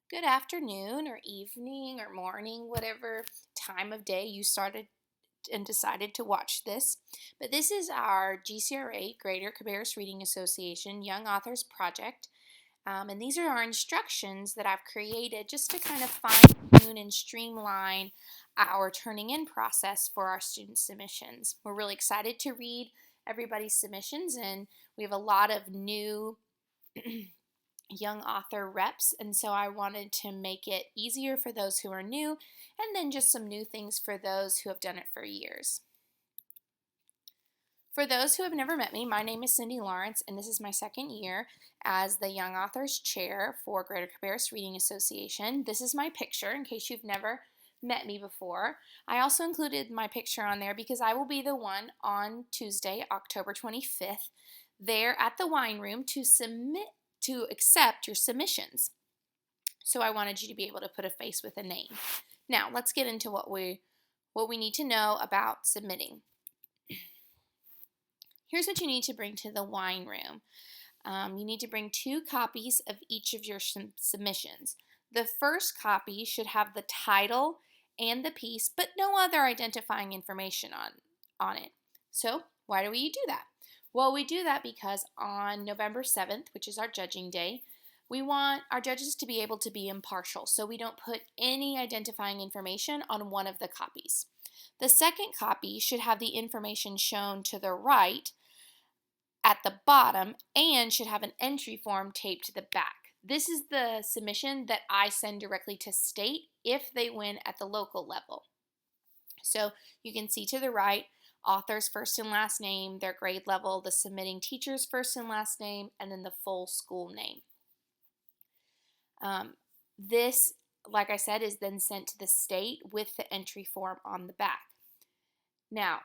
Good afternoon or evening or morning, whatever time of day you started and decided to watch this. But this is our GCRA Greater Cabarrus Reading Association Young Authors Project. And these are our instructions that I've created just to kind of fine tune and streamline our turning in process for our student submissions. We're really excited to read everybody's submissions, and we have a lot of new young author reps, and so I wanted to make it easier for those who are new and then just some new things for those who have done it for years. For those who have never met me, my name is Cindy Lawrence, and this is my second year as the Young Authors Chair for Greater Cabarrus Reading Association. This is my picture in case you've never met me before. I also included my picture on there because I will be the one on Tuesday, October 25th, there at the wine room to accept your submissions. So I wanted you to be able to put a face with a name. Now, let's get into what we need to know about submitting. Here's what you need to bring to the wine room. You need to bring 2 copies of each of your submissions. The first copy should have the title and the piece, but no other identifying information on it. So why do we do that? Well, we do that because on November 7th, which is our judging day, we want our judges to be able to be impartial, so we don't put any identifying information on one of the copies. The second copy should have the information shown to the right at the bottom and should have an entry form taped to the back. This is the submission that I send directly to state if they win at the local level. So you can see to the right, author's first and last name, their grade level, the submitting teacher's first and last name, and then the full school name. This, like I said, is then sent to the state with the entry form on the back. Now,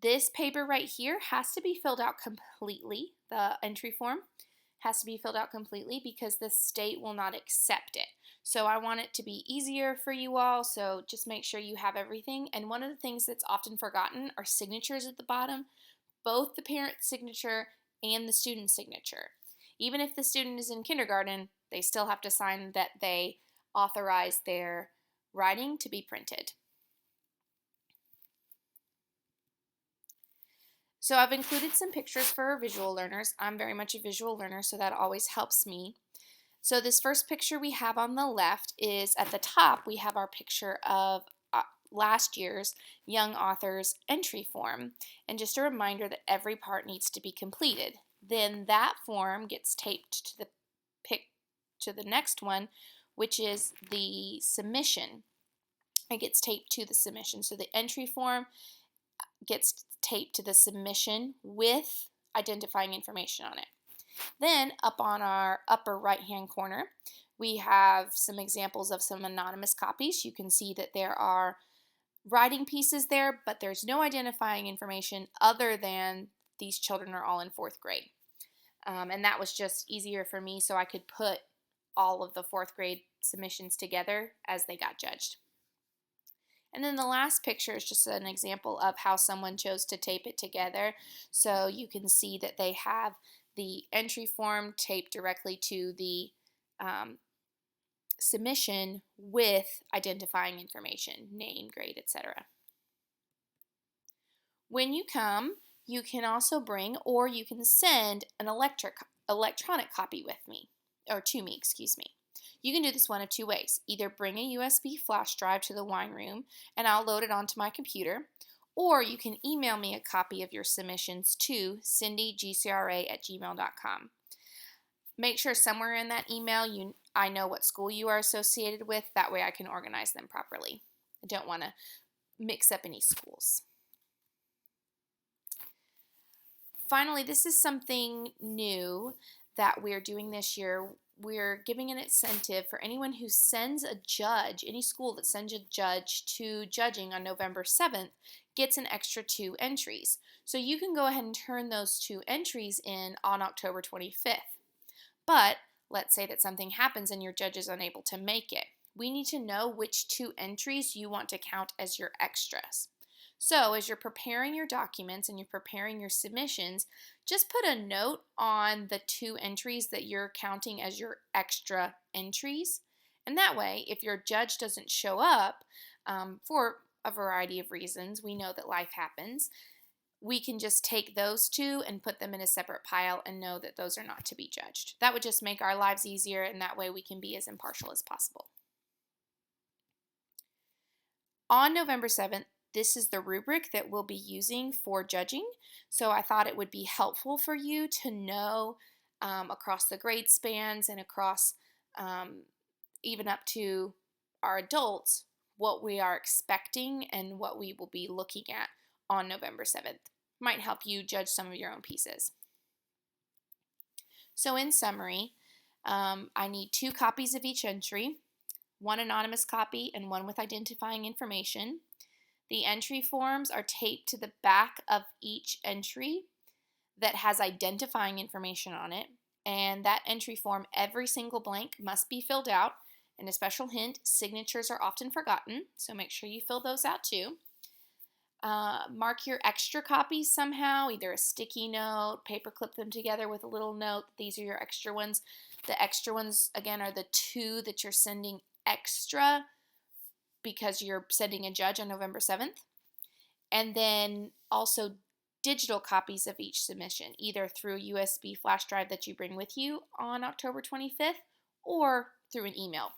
this paper right here has to be filled out completely. The entry form has to be filled out completely because the state will not accept it. So I want it to be easier for you all, so just make sure you have everything. And one of the things that's often forgotten are signatures at the bottom, both the parent signature and the student signature. Even if the student is in kindergarten, they still have to sign that they authorize their writing to be printed. So I've included some pictures for our visual learners. I'm very much a visual learner, so that always helps me. So this first picture we have on the left is at the top, we have our picture of last year's Young Authors entry form. And just a reminder that every part needs to be completed. Then that form gets taped to the next one, which is the submission. It gets taped to the submission. So the entry form gets taped to the submission with identifying information on it. Then up on our upper right hand corner, we have some examples of some anonymous copies. You can see that there are writing pieces there, but there's no identifying information other than these children are all in 4th grade. And that was just easier for me, so I could put all of the 4th grade submissions together as they got judged. And then the last picture is just an example of how someone chose to tape it together. So you can see that they have the entry form taped directly to the submission with identifying information, name, grade, etc. When you come, you can also bring or you can send an electronic copy with me, or to me, excuse me. You can do this one of 2 ways. Either bring a USB flash drive to the wine room and I'll load it onto my computer, or you can email me a copy of your submissions to cindygcra@gmail.com. Make sure somewhere in that email I know what school you are associated with. That way I can organize them properly. I don't want to mix up any schools. Finally, this is something new that we're doing this year. We're giving an incentive for anyone who sends a judge, any school that sends a judge to judging on November 7th gets an extra 2 entries. So you can go ahead and turn those 2 entries in on October 25th. But let's say that something happens and your judge is unable to make it. We need to know which 2 entries you want to count as your extras. So as you're preparing your documents and you're preparing your submissions, just put a note on the 2 entries that you're counting as your extra entries And that way, if your judge doesn't show up for a variety of reasons, we know that life happens, we can just take those two and put them in a separate pile and know that those are not to be judged. That would just make our lives easier, and that way we can be as impartial as possible. On November 7th, this is the rubric that we'll be using for judging. So I thought it would be helpful for you to know across the grade spans and across even up to our adults what we are expecting and what we will be looking at on November 7th. Might help you judge some of your own pieces. So in summary, I need 2 copies of each entry, 1 anonymous copy and 1 with identifying information. The entry forms are taped to the back of each entry that has identifying information on it, and that entry form, every single blank must be filled out. And a special hint, signatures are often forgotten, so make sure you fill those out too. Mark your extra copies somehow, either a sticky note, paper clip them together with a little note. These are your extra ones. The extra ones, again, are the 2 that you're sending extra because you're sending a judge on November 7th. And then also digital copies of each submission, either through a USB flash drive that you bring with you on October 25th or through an email.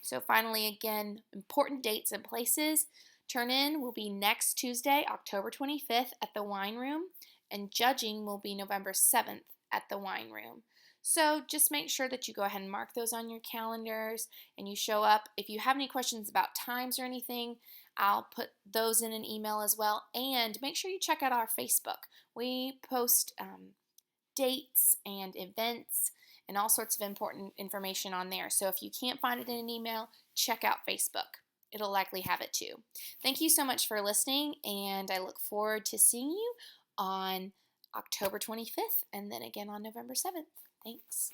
So finally, again, important dates and places. Turn-in will be next Tuesday, October 25th at the Wine Room, and judging will be November 7th at the Wine Room. So just make sure that you go ahead and mark those on your calendars and you show up. If you have any questions about times or anything, I'll put those in an email as well. And make sure you check out our Facebook. We post dates and events and all sorts of important information on there. So if you can't find it in an email, check out Facebook. It'll likely have it too. Thank you so much for listening, and I look forward to seeing you on October 25th and then again on November 7th. Thanks.